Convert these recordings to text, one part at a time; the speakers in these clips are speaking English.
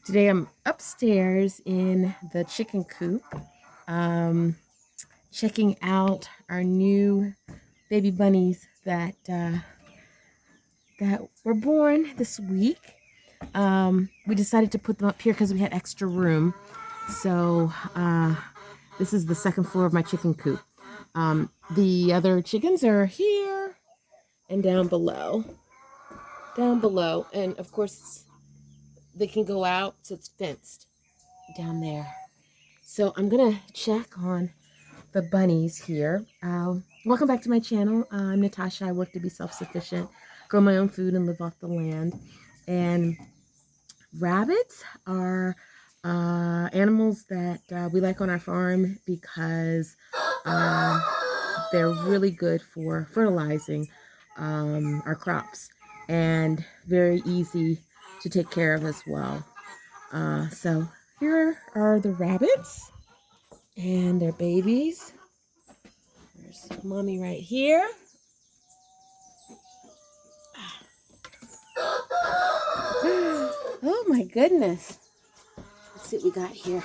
Today I'm upstairs in the chicken coop, checking out our new baby bunnies that were born this week. We decided to put them up here because we had extra room. So this is the second floor of my chicken coop. The other chickens are here and down below. And of course they can go out, so it's fenced down there. So I'm gonna check on the bunnies here. Welcome back to my channel. I'm Natasha. I work to be self-sufficient, grow my own food, and live off the land. And rabbits are animals that we like on our farm because they're really good for fertilizing our crops and very easy to take care of as well. So here are the rabbits and their babies. There's mommy right here. Oh my goodness. Let's see what we got here.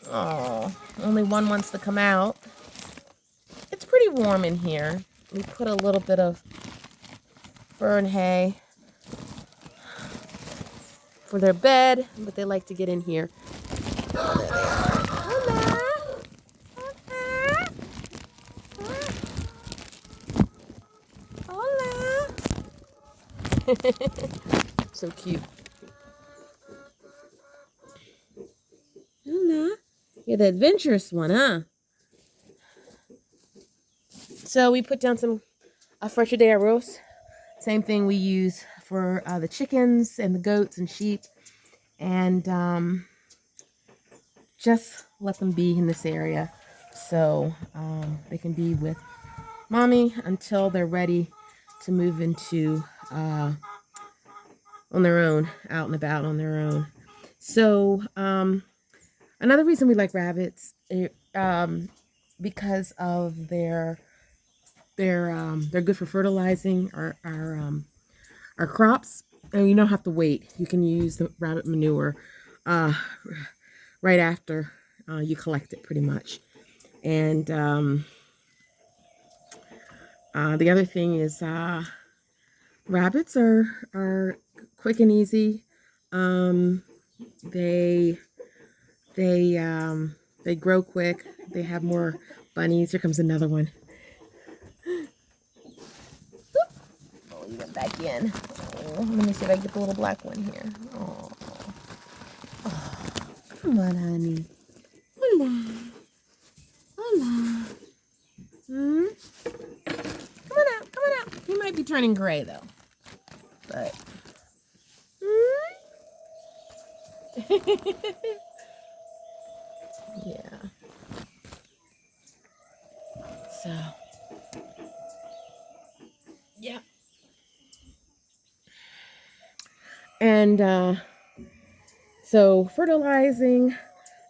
Oh, only one wants to come out. It's pretty warm in here. We put a little bit of fern hay for their bed, but they like to get in here. Oh, there they are. Hola. Hola. So cute. Hola. You're the adventurous one, huh? So we put down some fresh de arroz. Same thing we use for the chickens and the goats and sheep. And just let them be in this area so they can be with mommy until they're ready to move into on their own, out and about on their own. So another reason we like rabbits because of they're good for fertilizing our crops, and you don't have to wait. You can use the rabbit manure right after you collect it, pretty much. And the other thing is rabbits are quick and easy. They grow quick. They have more bunnies. Here comes another one. Oh, you went back in. Oh, let me see if I can get the little black one here. Oh, come on, honey. Hola. Hola. Come on out. Come on out. He might be turning gray though. But. Yeah. So. Yeah. And so fertilizing,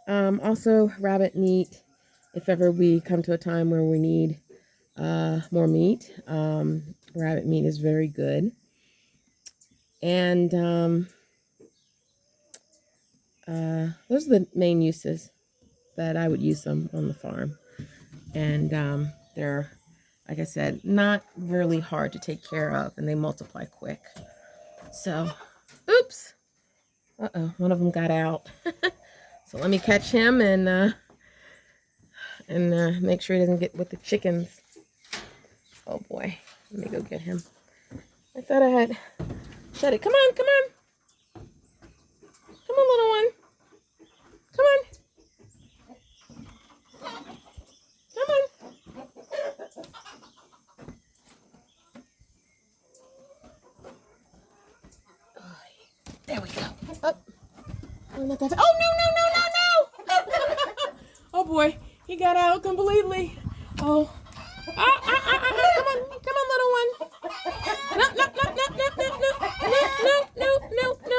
also rabbit meat. If ever we come to a time where we need more meat, rabbit meat is very good. And those are the main uses that I would use them on the farm. And they're, like I said, not really hard to take care of, and they multiply quick. So, oops. Uh-oh, one of them got out. So let me catch him and make sure he doesn't get with the chickens. Oh boy, let me go get him. I thought I had shut it. Come on, come on. Come on, little one. Come on. Come on. There we go. Oh, not that. Oh, no. Oh boy, he got out completely. Oh. Come on, little one. No.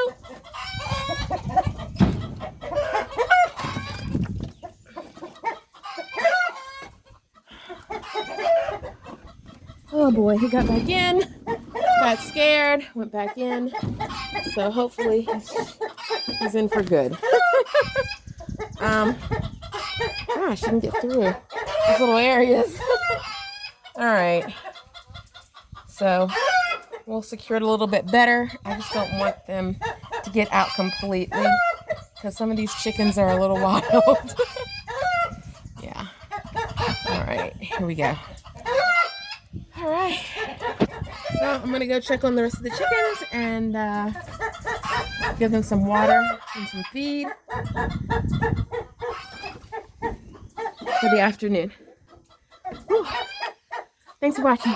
Oh boy, he got back in. got scared, went back in. So hopefully he's in for good. Gosh, you can get through these little areas. All right. So we'll secure it a little bit better. I just don't want them to get out completely because some of these chickens are a little wild. Yeah. All right, here we go. All right. So I'm going to go check on the rest of the chickens and give them some water and some feed for the afternoon. Whew. Thanks for watching.